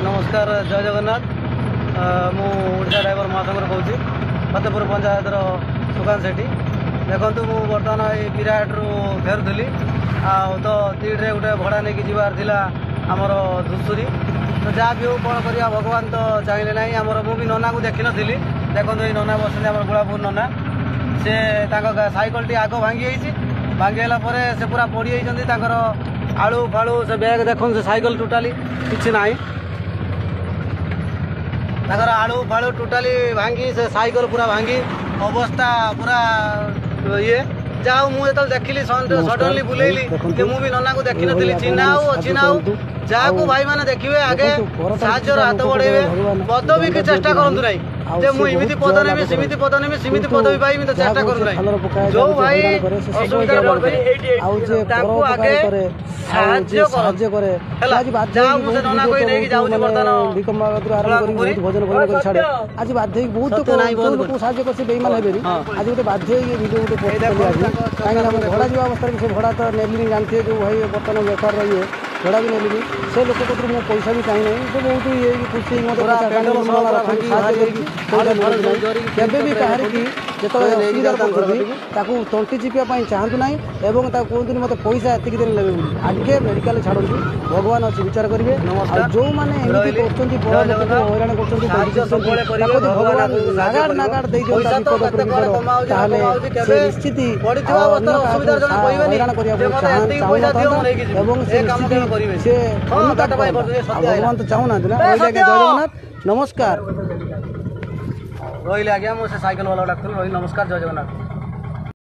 नमस्कार जय जगन्नाथ मु ओडिशा ड्राइवर महासंघर कहूँ फतेपुर पंचायत सुकान सेठी देखु मु बर्तमान ये पिराहाटू फेरुली तो तीड्रे गोटे भड़ा नहीं जीवार थिला आमर धुसुरी तो जहाँ भी हो कौन करिया भगवान तो चाहिए ना आमर मु भी नना को देखी नी देखो ये नना बसते आम गुड़ापुर नना से साइकल टी आग भांगी भांगीला से पूरा पड़ी आलू फालू से बैग देखो से साइकल टोटाली किसी ना आलू फालू टोटाली भांगी से साइकल पूरा भांगी अवस्था पूरा ये जाओ मुझे देखिली सडनली बुलेली मुझे नना को देखी नी चिन्हा हो अच्छी ना हो जहाँ को भाई मैंने देखिए आगे साहाଯ୍ୟ हाथ बढ़ेबे पदवी की चेष्टा करूँ ना जे मुझे पद नेबी सीमित पद नेबी सीमित पदवी पाइबी तो चेष्टा करूँ ना जो भाई असुविधा आगे साहाଯ୍য करे जहाँ मुझे नना कोई नहीं जाऊँ आज बाध्य बहुत लोग साहाଯ୍য करছে बेईमान हेबेनी आज गोटे बाध्य वीडियो गोटे कहीं भड़ा जा अवस्था से भड़ा तो नेली जानते जो भाई बर्तमान बेकार रही है भड़ा भी नेली से लोक को मो पैसा भी चाहिए नहीं तो बहुत ये खुशी केवे भी कहार की जो असुविधा पड़ती तंटी चिपिया चाहतु ना और कहते मत पैसा एतिक दिन ले आगे मेडिकल छाड़ू भगवान अच्छे विचार करेंगे जो मैंने एमती हईराण कर भगवान नागाड़ नागाड़ निश्चित हईराण भगवान तो चाहूना जय जगन्नाथ नमस्कार रही आज्ञा मुझे साइकेल वाला डाक्टर रही नमस्कार जय जगन्नाथ।